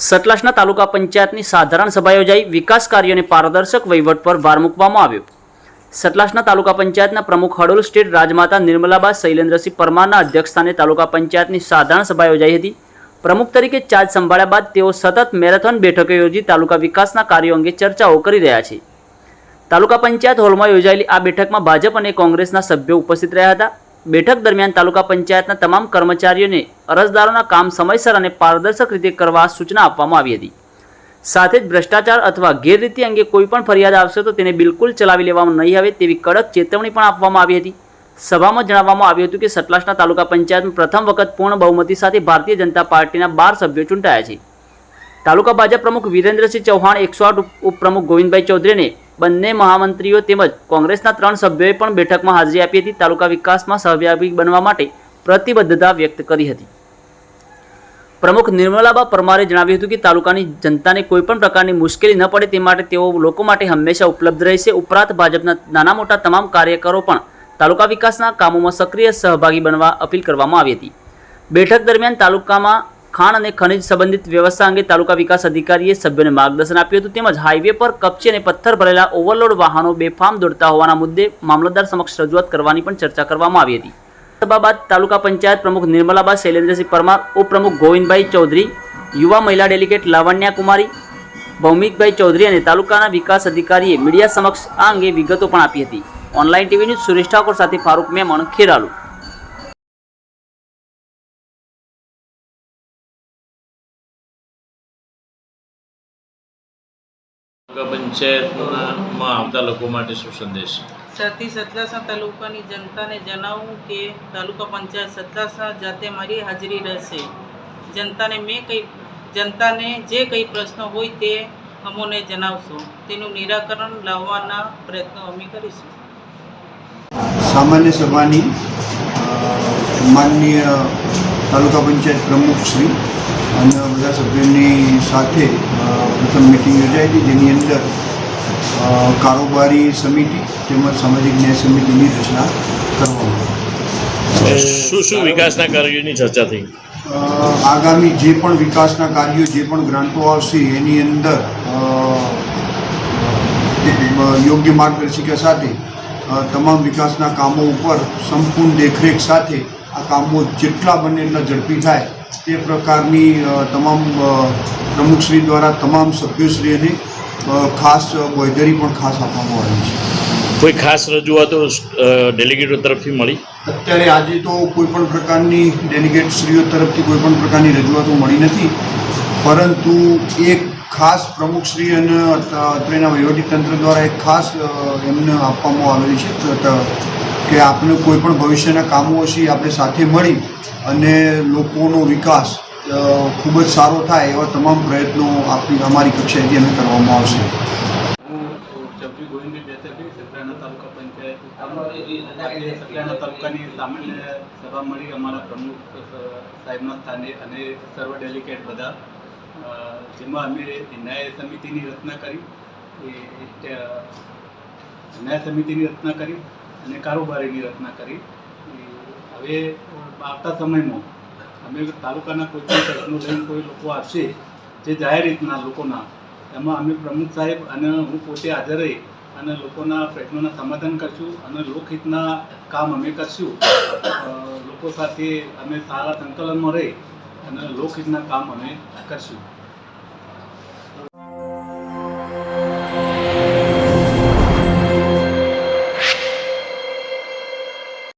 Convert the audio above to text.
સતલાસના તાલુકા પંચાયતની સાધારણ સભા યોજાઈ વિકાસ કાર્યોને પારદર્શક વહીવટ પર ભાર મૂકવામાં આવ્યો। સતલાસના તાલુકા પંચાયતના પ્રમુખ હડોલ સ્ટેટ રાજમાતા નિર્મલાબા શૈલેન્દ્રસિંહ પરમારના અધ્યક્ષસ્થાને તાલુકા પંચાયતની સાધારણ સભા યોજાઈ હતી। પ્રમુખ તરીકે ચાર્જ સંભાળ્યા બાદ તેઓ સતત મેરેથોન બેઠકો યોજી તાલુકા વિકાસના કાર્યો અંગે ચર્ચાઓ કરી રહ્યા છે। તાલુકા પંચાયત હોલમાં યોજાયેલી આ બેઠકમાં ભાજપ અને કોંગ્રેસના સભ્યો ઉપસ્થિત રહ્યા હતા। બેઠક દરમિયાન તાલુકા પંચાયતના તમામ કર્મચારીઓને અરજદારોના કામ સમયસર અને પારદર્શક રીતે કરવા સૂચના આપવામાં આવી હતી। સાથે જ ભ્રષ્ટાચાર અથવા ગેરરીતિ અંગે કોઈ પણ ફરિયાદ આવશે તો તેને બિલકુલ ચલાવી લેવામાં નહીં આવે તેવી કડક ચેતવણી પણ આપવામાં આવી હતી। સભામાં જણાવવામાં આવ્યું હતું કે સતલાસના તાલુકા પંચાયતમાં પ્રથમ વખત પૂર્ણ બહુમતી સાથે ભારતીય જનતા પાર્ટીના 12 સભ્યો ચૂંટાયા છે। તાલુકા ભાજપ પ્રમુખ વીરેન્દ્રસિંહ ચૌહાણ, 108 ઉપપ્રમુખ ગોવિંદભાઈ ચૌધરીને બંને મહામંત્રીઓ તેમજ કોંગ્રેસના 3 સભ્યોએ પણ બેઠકમાં હાજરી આપી હતી। તાલુકા વિકાસમાં સહભાગી બનવા માટે પ્રતિબદ્ધતા વ્યક્ત કરી હતી। પ્રમુખ નિર્મલાબા પરમારે જણાવ્યું હતું કે તાલુકાની જનતાને કોઈપણ પ્રકારની મુશ્કેલી ન પડે તે માટે તેઓ લોકો માટે હંમેશા ઉપલબ્ધ રહેશે। ઉપરાંત ભાજપના નાના મોટા તમામ કાર્યકરો પણ તાલુકા વિકાસના કામોમાં સક્રિય સહભાગી બનવા અપીલ કરવામાં આવી હતી। બેઠક દરમિયાન તાલુકામાં ખાણ અને ખનિજ સંબંધિત વ્યવસ્થા અંગે તાલુકા વિકાસ અધિકારીએ સભ્યોને માર્ગદર્શન આપ્યું હતું। તેમજ હાઈવે પર કપચી અને પથ્થર ભરેલા ઓવરલોડ વાહનો બેફામ દોડતા હોવાના મુદ્દે મામલતદાર સમક્ષ રજૂઆત કરવાની પણ ચર્ચા કરવામાં આવી હતી। સભા બાદ તાલુકા પંચાયત પ્રમુખ નિર્મલાબા શૈલેન્દ્રસિંહ પરમાર, ઉપપ્રમુખ ગોવિંદભાઈ ચૌધરી, યુવા મહિલા ડેલિગેટ લાવણ્યા કુમારી, ભૌમિકભાઈ ચૌધરી અને તાલુકાના વિકાસ અધિકારીએ મીડિયા સમક્ષ આ અંગે વિગતો પણ આપી હતી। Online TV news Suresh Thakor સાથે ફારૂક મેમણ, ખેરાલુ। પંચાયતમાં આવતા લોકો માટે શું સંદેશ? સાથી સતલાસના તાલુકાની જનતાને જણાવું કે તાલુકા પંચાયત સતલાસના જાતે મારી હાજરી રહેશે। જનતાને જે કંઈ પ્રશ્નો હોય તે અમોને જણાવશો, તેનું નિરાકરણ લાવવાના પ્રયત્નો અમે કરીશું। સામાન્ય સભાની માનનીય તાલુકા પંચાયત પ્રમુખ શ્રી અને બધા સભ્યોની સાથે પ્રથમ મિટિંગ યોજાઈ હતી, જેની અંદર કારોબારી સમિતિ તેમજ સામાજિક ન્યાય સમિતિની રચના કરવામાં આવી। શું વિકાસના કાર્યોની ચર્ચા થઈ? આગામી જે પણ વિકાસના કાર્યો, જે પણ ગ્રાન્ટો આવશે એની અંદર યોગ્ય માર્ગદર્શિકા સાથે તમામ વિકાસના કામો ઉપર સંપૂર્ણ દેખરેખ સાથે આ કામો જેટલા બને એટલા ઝડપી થાય તે પ્રકારની તમામ પ્રમુખશ્રી દ્વારા તમામ સભ્યશ્રીઓને ખાસ બાંયધરી પણ ખાસ આપવામાં આવી છે। કોઈ ખાસ રજૂઆતો ડેલિગેટો તરફથી મળી? અત્યારે આજે તો કોઈ પણ પ્રકારની ડેલિગેટશ્રીઓ તરફથી કોઈ પણ પ્રકારની રજૂઆતો મળી નથી, પરંતુ એક ખાસ પ્રમુખશ્રી અને અત્રેના વહીવટીતંત્ર દ્વારા એક ખાસ એમને આપવામાં આવેલી છે કે આપણે કોઈ પણ ભવિષ્યના કામો હશે આપણે સાથે મળી અને લોકોનો વિકાસ ખૂબ જ સારો થાય એવા તમામ પ્રયત્નો અમારી કક્ષાએથી અમે કરવામાં આવશે। સતલાસના તાલુકાની સામાન્ય સભા મળી અમારા પ્રમુખ સાહેબના સ્થાને અને સર્વ ડેલિગેટ બધા, જેમાં અમે ન્યાય સમિતિની રચના કરી અને કારોબારીની રચના કરી। હવે આવતા સમયમાં અમે તાલુકાના કોઈ પણ પ્રશ્નો લઈને કોઈ લોકો આવશે જે જાહેર રીતના લોકોના, એમાં અમે પ્રમુખ સાહેબ અને હું પોતે હાજર રહી અને લોકોના પ્રશ્નોના સમાધાન કરશું અને લોકહિતના કામ અમે કરશું। લોકો સાથે અમે સારા સંકલનમાં રહી અને લોકહિતના કામ અમે કરશું।